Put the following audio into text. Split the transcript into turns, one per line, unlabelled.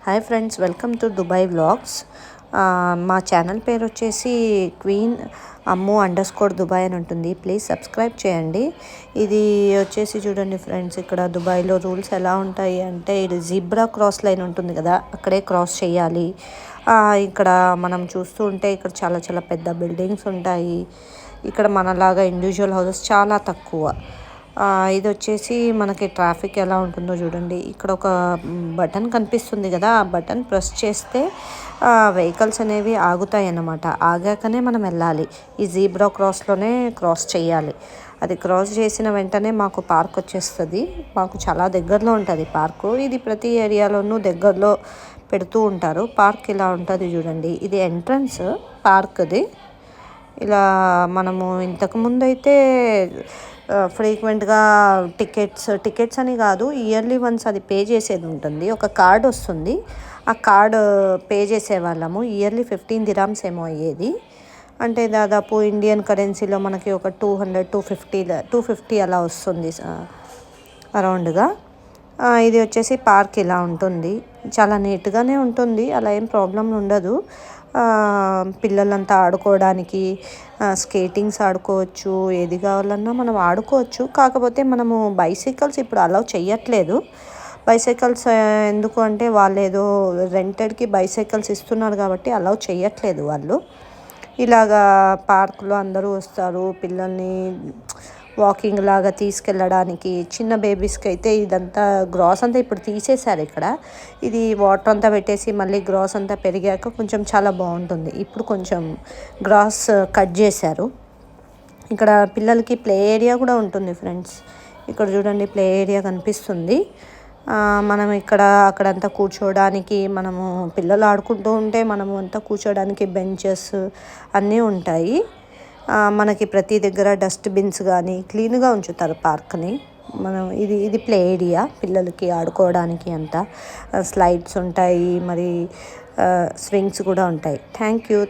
Hi friends, welcome to Dubai vlogs. మా channel పేరు వచ్చేసి క్వీన్ అమ్ము _దుబాయ్ అని ఉంటుంది. ప్లీజ్ సబ్స్క్రైబ్ చేయండి. ఇది వచ్చేసి చూడండి ఫ్రెండ్స్, ఇక్కడ దుబాయ్లో రూల్స్ ఎలా ఉంటాయి అంటే, ఇది జీబ్రా క్రాస్ లైన్ ఉంటుంది కదా, అక్కడే క్రాస్ చేయాలి. ఇక్కడ మనం చూస్తూ ఉంటే ఇక్కడ చాలా చాలా పెద్ద బిల్డింగ్స్ ఉంటాయి. ఇక్కడ మనలాగా ఇండివిజువల్ హౌసెస్ చాలా తక్కువ. ఇది వచ్చేసి మనకి ట్రాఫిక్ ఎలా ఉంటుందో చూడండి. ఇక్కడ ఒక బటన్ కనిపిస్తుంది కదా, ఆ బటన్ ప్రెస్ చేస్తే వెహికల్స్ అనేవి ఆగుతాయి అన్నమాట. ఆగాకనే మనం వెళ్ళాలి. ఈ జీబ్రా క్రాస్లోనే క్రాస్ చేయాలి. అది క్రాస్ చేసిన వెంటనే మాకు పార్క్ వచ్చేస్తుంది. మాకు చాలా దగ్గరలో ఉంటుంది పార్కు. ఇది ప్రతి ఏరియాలోనూ దగ్గరలో పెడుతూ ఉంటారు. పార్క్ ఇలా ఉంటుంది చూడండి. ఇది ఎంట్రన్స్ పార్క్ది. ఇలా మనము ఇంతకుముందు అయితే ఫ్రీక్వెంట్గా టికెట్స్ అని కాదు, ఇయర్లీ వన్స్ అది పే చేసేది ఉంటుంది. ఒక కార్డ్ వస్తుంది, ఆ కార్డ్ పే చేసేవాళ్ళము. ఇయర్లీ 15 dirhams ఏమో అయ్యేది. అంటే దాదాపు ఇండియన్ కరెన్సీలో మనకి ఒక 250 అలా వస్తుంది అరౌండ్గా. ఇది వచ్చేసి పార్క్ ఇలా ఉంటుంది. చాలా నీట్గానే ఉంటుంది, అలా ఏం ప్రాబ్లం ఉండదు. పిల్లలంతా ఆడుకోవడానికి స్కేటింగ్స్ ఆడుకోవచ్చు, ఏది కావాలన్నా మనం ఆడుకోవచ్చు. కాకపోతే మనము బైసైకిల్స్ ఇప్పుడు అలౌ చేయట్లేదు. బైసైకిల్స్ ఎందుకు అంటే, వాళ్ళు ఏదో రెంటెడ్కి బైసైకిల్స్ ఇస్తున్నారు కాబట్టి అలౌ చేయట్లేదు వాళ్ళు. ఇలాగా పార్కులో అందరూ వస్తారు పిల్లల్ని వాకింగ్ లాగా తీసుకెళ్ళడానికి. చిన్న బేబీస్కి అయితే ఇదంతా గ్రాస్ అంతా ఇప్పుడు తీసేశారు. ఇక్కడ ఇది వాటర్ అంతా పెట్టేసి మళ్ళీ గ్రాస్ అంతా పెరిగాక కొంచెం చాలా బాగుంటుంది. ఇప్పుడు కొంచెం గ్రాస్ కట్ చేశారు. ఇక్కడ పిల్లలకి ప్లే ఏరియా కూడా ఉంటుంది ఫ్రెండ్స్. ఇక్కడ చూడండి, ప్లే ఏరియా కనిపిస్తుంది. మనం అక్కడంతా కూర్చోవడానికి, మనము పిల్లలు ఆడుకుంటూ ఉంటే మనము అంతా కూర్చోవడానికి బెంచెస్ అన్నీ ఉంటాయి. మనకి ప్రతి దగ్గర డస్ట్బిన్స్ కానీ క్లీన్గా ఉంచుతారు పార్క్ని. ఇది ప్లే ఏరియా పిల్లలకి ఆడుకోవడానికి అంతా. స్లైడ్స్ ఉంటాయి, మరి స్వింగ్స్ కూడా ఉంటాయి. Thank you.